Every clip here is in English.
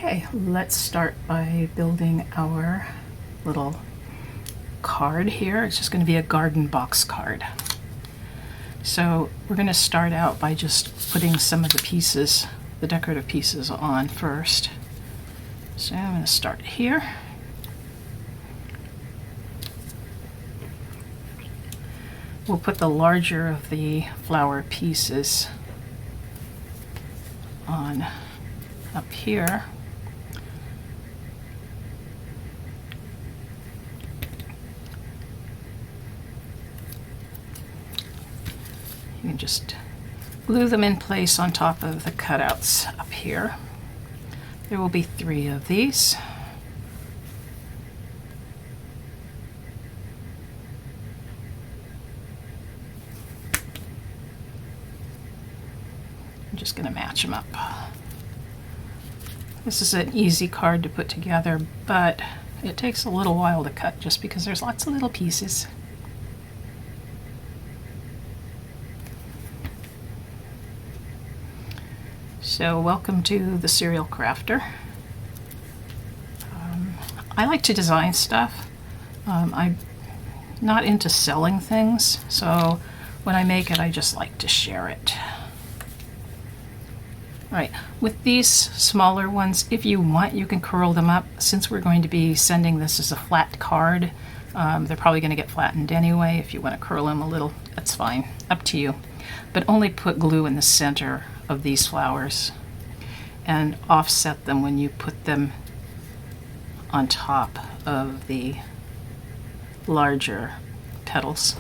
Okay, let's start by building our little card here. It's just going to be a garden box card. So we're going to start out by just putting some of the pieces, the decorative pieces on first. So I'm going to start here. We'll put the larger of the flower pieces on up here. You can just glue them in place on top of the cutouts up here. There will be 3 of these. I'm just going to match them up. This is an easy card to put together, but it takes a little while to cut just because there's lots of little pieces. So welcome to the Serial Crafter. I like to design stuff. I'm not into selling things, so when I make it, I just like to share it. Right, with these smaller ones, if you want, you can curl them up. Since we're going to be sending this as a flat card, they're probably going to get flattened anyway. If you want to curl them a little, that's fine, up to you. But only put glue in the center of these flowers and offset them when you put them on top of the larger petals.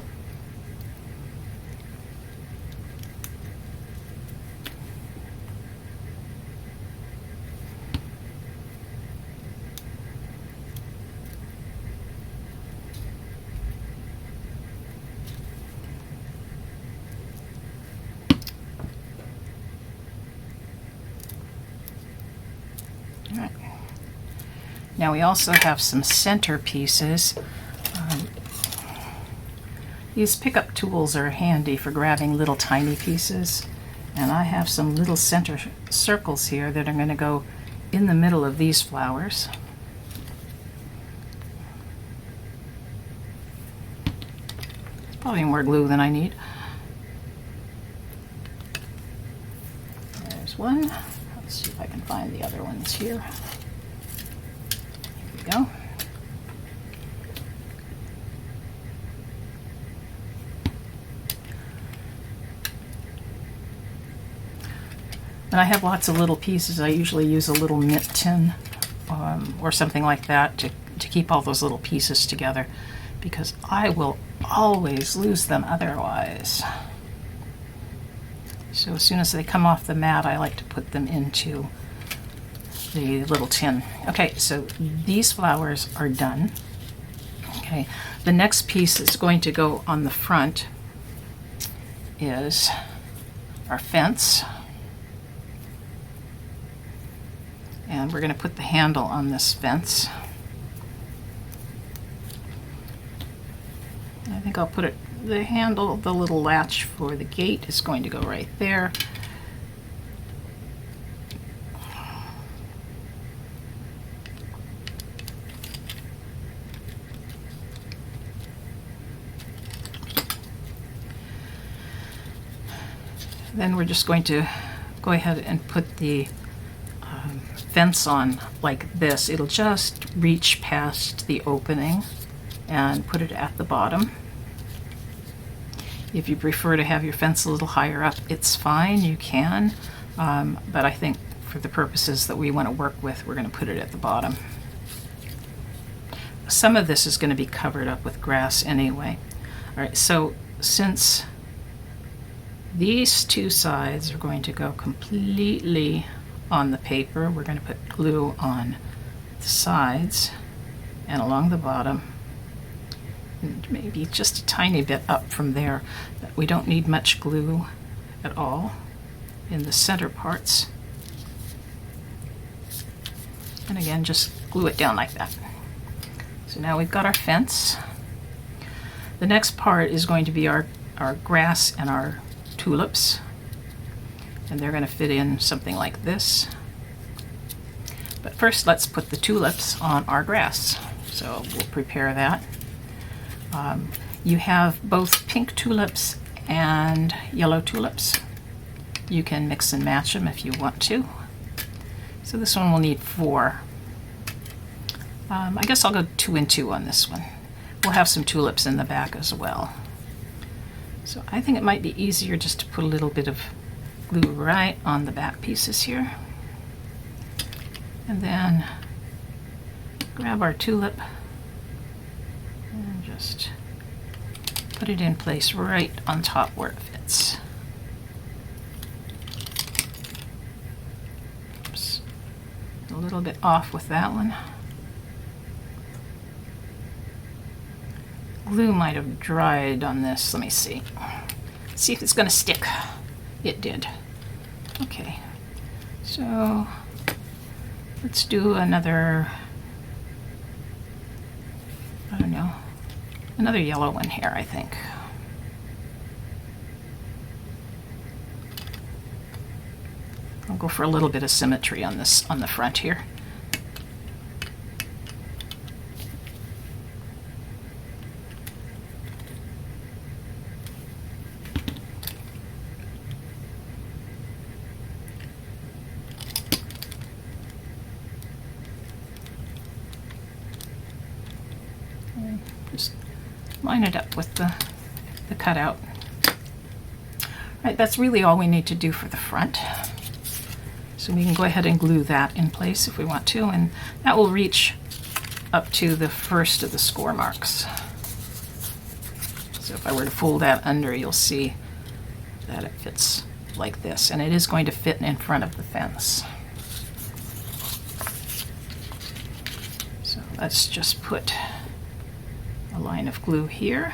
Now we also have some center pieces. These pickup tools are handy for grabbing little tiny pieces. And I have some little center circles here that are going to go in the middle of these flowers. Probably more glue than I need. There's one. Let's see if I can find the other ones here. Go. And I have lots of little pieces. I usually use a little mint tin or something like that to keep all those little pieces together, because I will always lose them otherwise. So as soon as they come off the mat, I like to put them into the little tin. Okay, so these flowers are done. Okay, the next piece that's going to go on the front is our fence. And we're going to put the handle on this fence. I think I'll put it, the handle, the little latch for the gate is going to go right there. Then we're just going to go ahead and put the fence on like this. It'll just reach past the opening and put it at the bottom. If you prefer to have your fence a little higher up, it's fine, you can. But I think for the purposes that we want to work with, we're going to put it at the bottom. Some of this is going to be covered up with grass anyway. All right, so since these 2 sides are going to go completely on the paper, we're going to put glue on the sides and along the bottom, and maybe just a tiny bit up from there. But we don't need much glue at all in the center parts. And again, just glue it down like that. So now we've got our fence. The next part is going to be our grass and our tulips, and they're going to fit in something like this. But first, let's put the tulips on our grass. So we'll prepare that. You have both pink tulips and yellow tulips. You can mix and match them if you want to. So this one will need 4. I guess I'll go 2 and 2 on this one. We'll have some tulips in the back as well. So I think it might be easier just to put a little bit of glue right on the back pieces here. And then grab our tulip and just put it in place right on top where it fits. Oops. A little bit off with that one. Glue might have dried on this. Let me see. See if it's going to stick. It did. Okay. So let's do another, I don't know, another yellow one here, I think. I'll go for a little bit of symmetry on this, on the front here. Just line it up with the cutout. Right, that's really all we need to do for the front. So we can go ahead and glue that in place if we want to, and that will reach up to the first of the score marks. So if I were to fold that under, you'll see that it fits like this, and it is going to fit in front of the fence. So let's just put a line of glue here.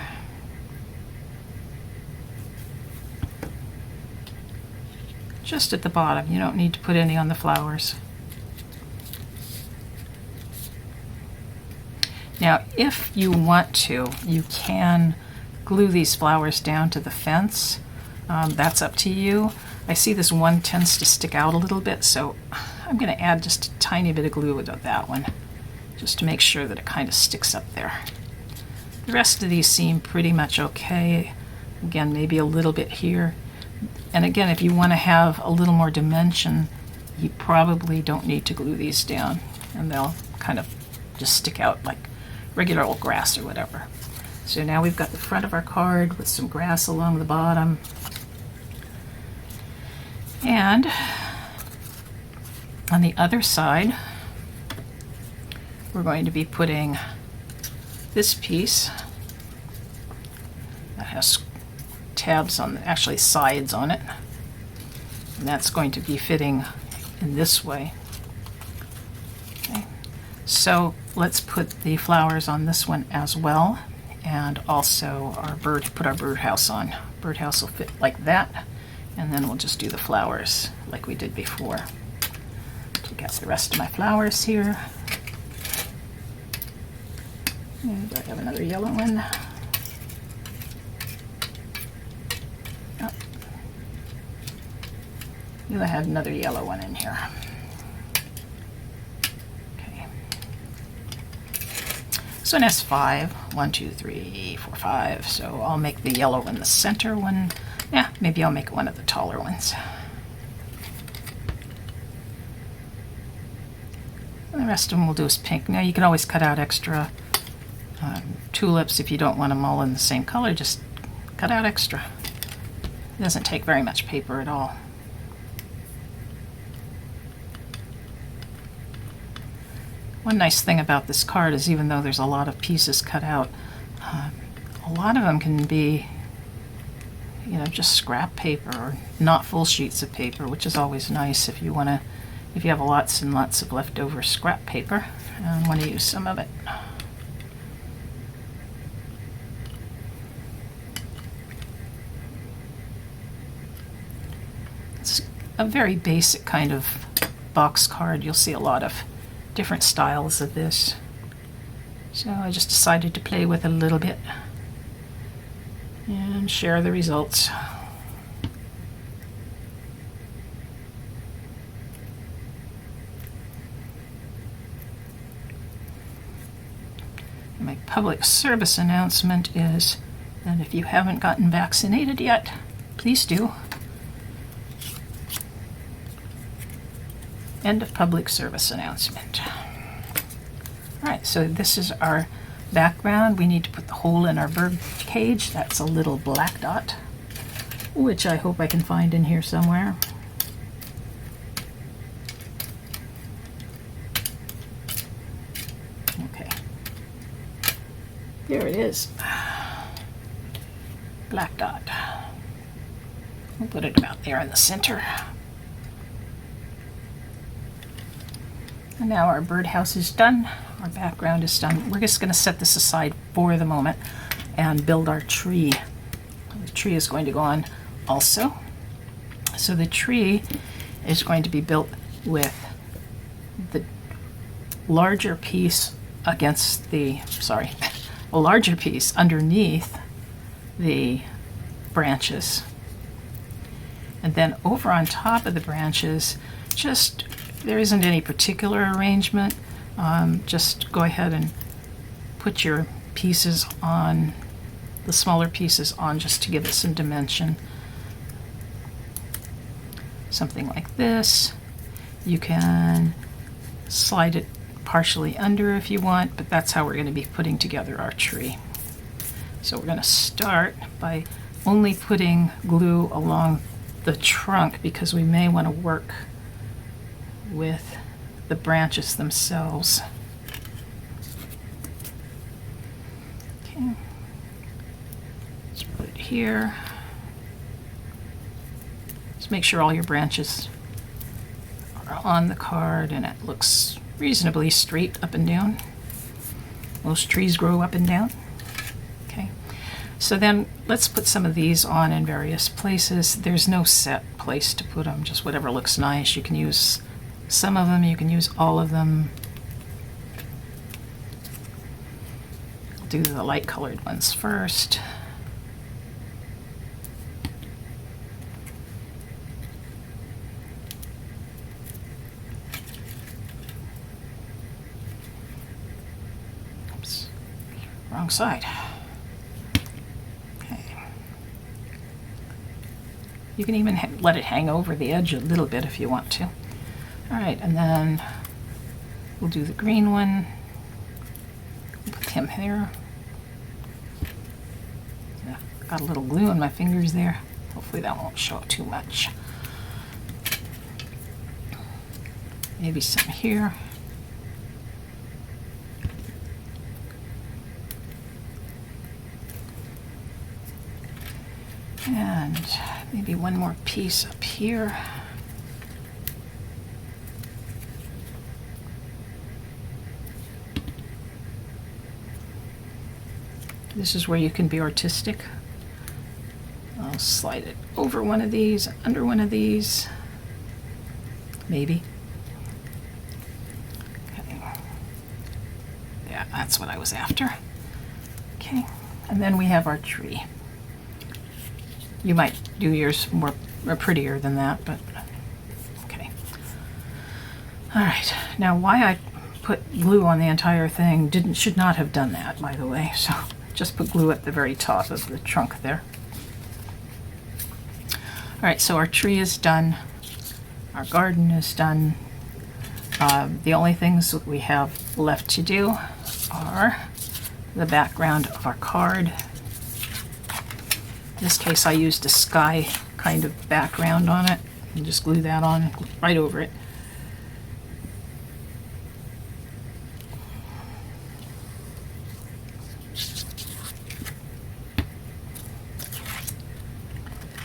Just at the bottom. You don't need to put any on the flowers. Now, if you want to, you can glue these flowers down to the fence. That's up to you. I see this one tends to stick out a little bit, so I'm going to add just a tiny bit of glue with that one, just to make sure that it kind of sticks up there. The rest of these seem pretty much okay. Again, maybe a little bit here. And again, if you want to have a little more dimension, you probably don't need to glue these down, and they'll kind of just stick out like regular old grass or whatever. So now we've got the front of our card with some grass along the bottom. And on the other side, we're going to be putting this piece that has tabs on, actually sides on it, and that's going to be fitting in this way. Okay. So let's put the flowers on this one as well, and also our put our birdhouse on. Birdhouse will fit like that, and then we'll just do the flowers like we did before. Take out the rest of my flowers here. And I have another yellow one. Oh. I had another yellow one in here. Okay. So that's 5. 1, 2, 3, 4, 5. So I'll make the yellow one the center one. Yeah, maybe I'll make one of the taller ones. And the rest of them we'll do is pink. Now you can always cut out extra tulips if you don't want them all in the same color. Just cut out extra. It doesn't take very much paper at all. One nice thing about this card is even though there's a lot of pieces cut out, a lot of them can be, you know, just scrap paper or not full sheets of paper, which is always nice if you want to, if you have lots and lots of leftover scrap paper and want to use some of it. It's a very basic kind of box card. You'll see a lot of different styles of this. So I just decided to play with it a little bit and share the results. My public service announcement is that if you haven't gotten vaccinated yet, please do. End of public service announcement. All right, so this is our background. We need to put the hole in our bird cage. That's a little black dot, which I hope I can find in here somewhere. Okay. There it is. Black dot. We'll put it about there in the center. And now our birdhouse is done. Our background is done. We're just going to set this aside for the moment and build our tree. The tree is going to go on also. So the tree is going to be built with the larger piece against the, sorry, a larger piece underneath the branches. And then over on top of the branches, just, there isn't any particular arrangement. Just go ahead and put your pieces on, the smaller pieces on, just to give it some dimension. Something like this. You can slide it partially under if you want, but that's how we're going to be putting together our tree. So we're going to start by only putting glue along the trunk because we may want to work with the branches themselves. Okay, let's put it here. Just make sure all your branches are on the card and it looks reasonably straight up and down. Most trees grow up and down. Okay, so then let's put some of these on in various places. There's no set place to put them, just whatever looks nice. You can use some of them, you can use all of them. I'll do the light colored ones first. Oops, wrong side. Okay. You can even let it hang over the edge a little bit if you want to. All right, and then we'll do the green one. Put him here. Yeah, got a little glue on my fingers there. Hopefully that won't show too much. Maybe some here. And maybe one more piece up here. This is where you can be artistic. I'll slide it over one of these, under one of these, maybe. Okay. Yeah, that's what I was after. Okay, and then we have our tree. You might do yours more or prettier than that, but okay. All right, now why I put glue on the entire thing, should not have done that, by the way, so just put glue at the very top of the trunk there. All right, so our tree is done. Our garden is done. The only things that we have left to do are the background of our card. In this case, I used a sky kind of background on it and just glue that on right over it.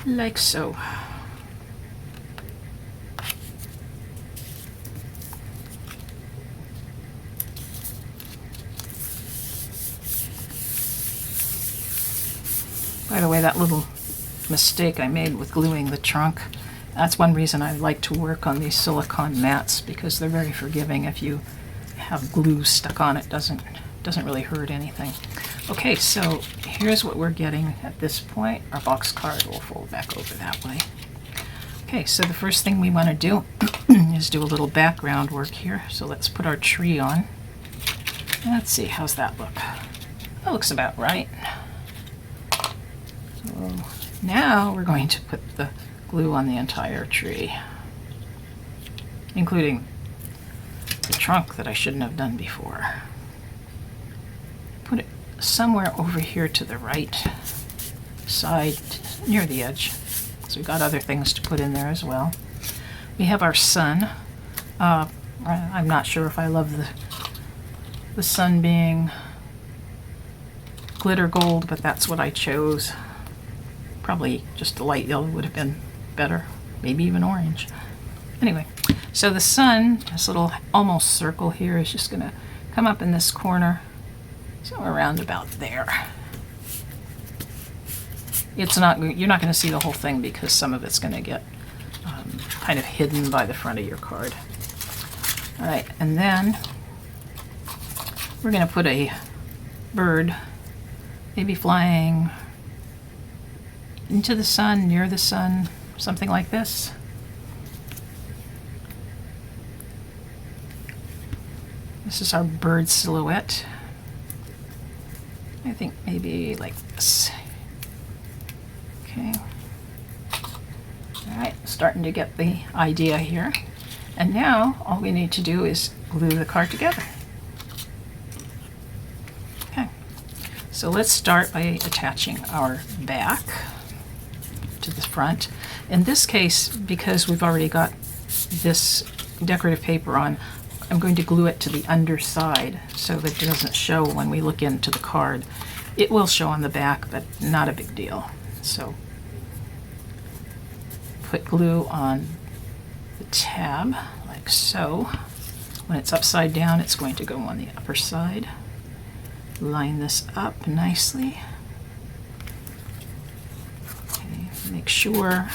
Like so. By the way, that little mistake I made with gluing the trunk, that's one reason I like to work on these silicone mats, because they're very forgiving. If you have glue stuck on it, doesn't really hurt anything. Okay, so here's what we're getting at this point. Our box card will fold back over that way. Okay, so the first thing we want to do is do a little background work here. So let's put our tree on. Let's see, how's that look? That looks about right. So now we're going to put the glue on the entire tree, including the trunk that I shouldn't have done before. Put it somewhere over here to the right side near the edge. So we've got other things to put in there as well. We have our sun. I'm not sure if I love the sun being glitter gold, but that's what I chose. Probably just a light yellow would have been better, maybe even orange. Anyway, so the sun, this little almost circle here, is just going to come up in this corner, so around about there. It's not, you're not going to see the whole thing because some of it's going to get kind of hidden by the front of your card. All right, and then we're going to put a bird, maybe flying into the sun, near the sun, something like this. This is our bird silhouette. I think maybe like this. Okay. All right, starting to get the idea here. And now all we need to do is glue the card together. Okay, so let's start by attaching our back to the front. In this case, because we've already got this decorative paper on, I'm going to glue it to the underside so that it doesn't show when we look into the card. It will show on the back, but not a big deal. So put glue on the tab like so. When it's upside down, it's going to go on the upper side. Line this up nicely. Okay, make sure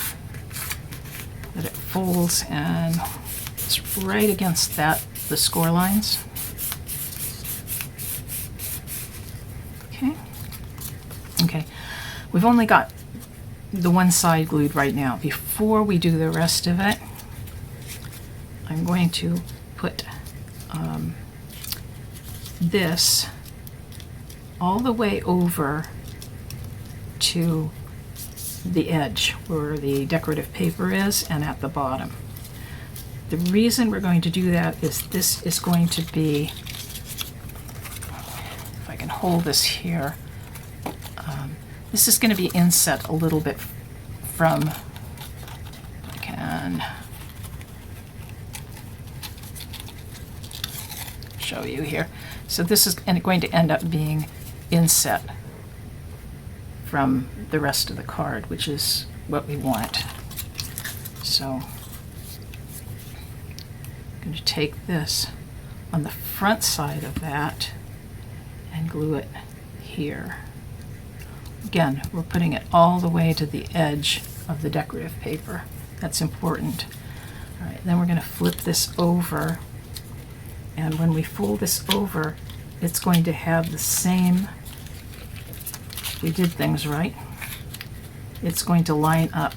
that it folds and it's right against the score lines. Okay, we've only got the one side glued right now. Before we do the rest of it, I'm going to put this all the way over to the edge where the decorative paper is and at the bottom. The reason we're going to do that is this is going to be, if I can hold this here, this is going to be inset a little bit from, I can show you here. So this is going to end up being inset from the rest of the card, which is what we want. So I'm going to take this on the front side of that and glue it here. Again, we're putting it all the way to the edge of the decorative paper. That's important. All right, then we're going to flip this over, and when we fold this over, it's going to have the same, we did things right, it's going to line up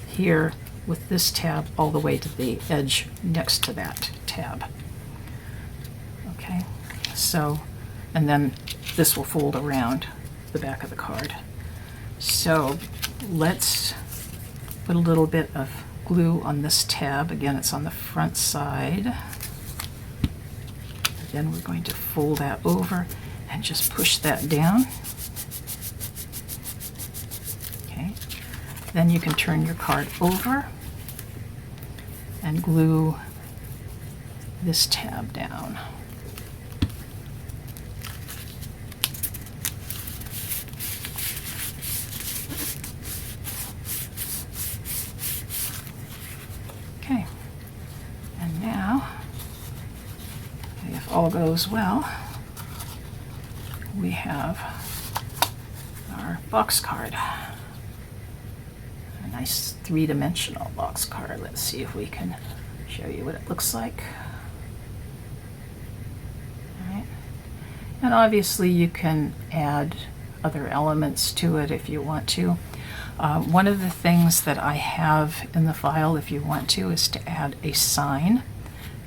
here with this tab all the way to the edge next to that tab. Okay, so, and then this will fold around the back of the card. So let's put a little bit of glue on this tab. Again, it's on the front side. Then we're going to fold that over and just push that down. Okay. Then you can turn your card over and glue this tab down. Okay, and now, if all goes well, we have our box card. A nice three-dimensional box card. Let's see if we can show you what it looks like. All right. And obviously you can add other elements to it if you want to. One of the things that I have in the file, if you want to, is to add a sign.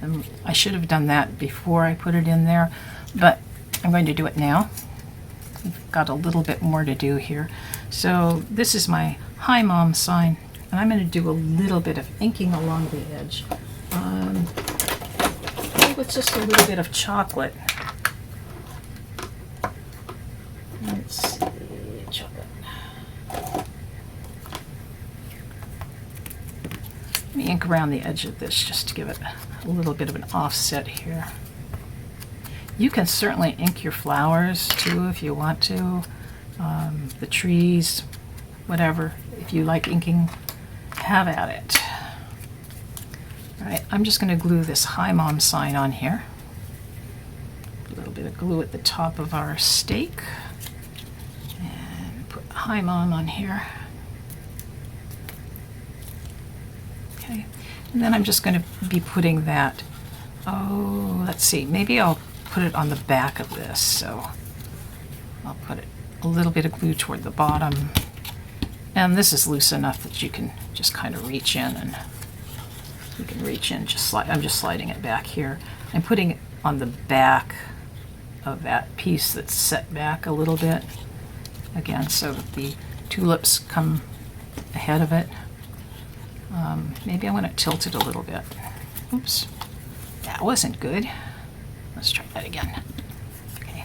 And I should have done that before I put it in there, but I'm going to do it now. we've got a little bit more to do here. So this is my Hi Mom sign, and I'm going to do a little bit of inking along the edge. Maybe with just a little bit of chocolate. Let's see, chocolate. Let me ink around the edge of this just to give it a little bit of an offset here. You can certainly ink your flowers too if you want to, the trees, whatever. If you like inking, have at it. All right, I'm just going to glue this Hi Mom sign on here. A little bit of glue at the top of our stake. And put Hi Mom on here. Okay, and then I'm just going to be putting that, let's see, maybe I'll put it on the back of this. So I'll put it a little bit of glue toward the bottom. And this is loose enough that you can just kind of reach in, and you can reach in, I'm just sliding it back here. I'm putting it on the back of that piece that's set back a little bit, again, so that the tulips come ahead of it. Maybe I want to tilt it a little bit. Oops, that wasn't good. Let's try that again. Okay,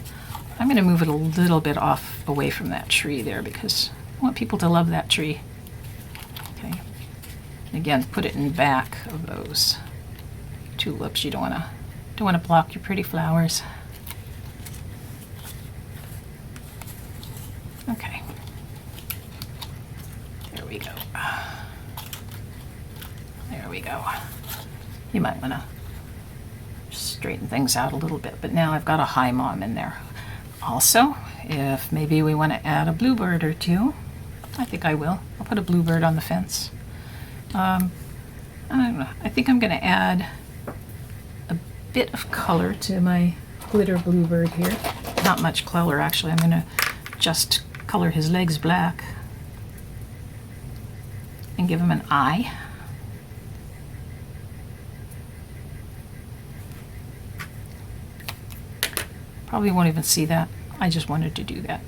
I'm going to move it a little bit off away from that tree there because I want people to love that tree. Okay, and again, put it in back of those tulips. You don't want to block your pretty flowers. Okay, there we go. There we go. You might want to straighten things out a little bit, but now I've got a Hi Mom in there. Also, if maybe we want to add a bluebird or two, I think I will. I'll put a bluebird on the fence. I don't know. I think I'm going to add a bit of color to my glitter bluebird here. Not much color, actually. I'm going to just color his legs black and give him an eye. Probably won't even see that. I just wanted to do that.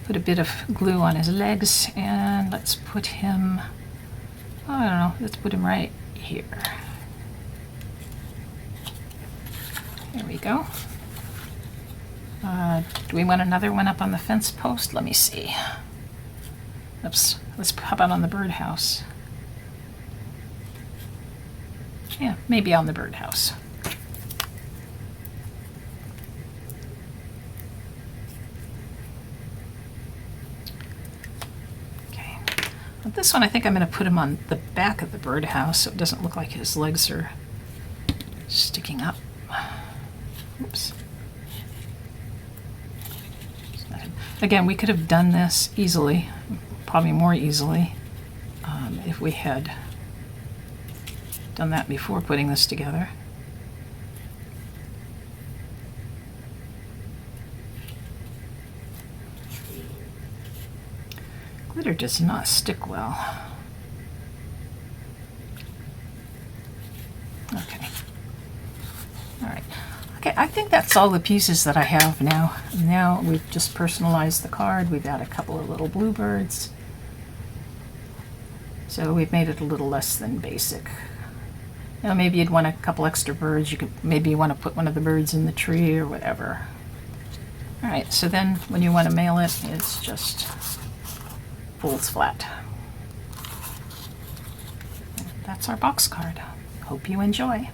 Put a bit of glue on his legs, and let's put him, I don't know, let's put him right here. There we go. Do we want another one up on the fence post? Let me see. Oops, how about on the birdhouse? Yeah, maybe on the birdhouse. But this one, I think I'm going to put him on the back of the birdhouse so it doesn't look like his legs are sticking up. Oops. Again, we could have done this easily, probably more easily, if we had done that before putting this together. Glitter does not stick well. Okay. All right. Okay, I think that's all the pieces that I have now. Now we've just personalized the card. We've got a couple of little bluebirds. So we've made it a little less than basic. Now maybe you'd want a couple extra birds. Maybe you want to put one of the birds in the tree or whatever. All right, so then when you want to mail it, it's just folds flat. That's our box card. Hope you enjoy.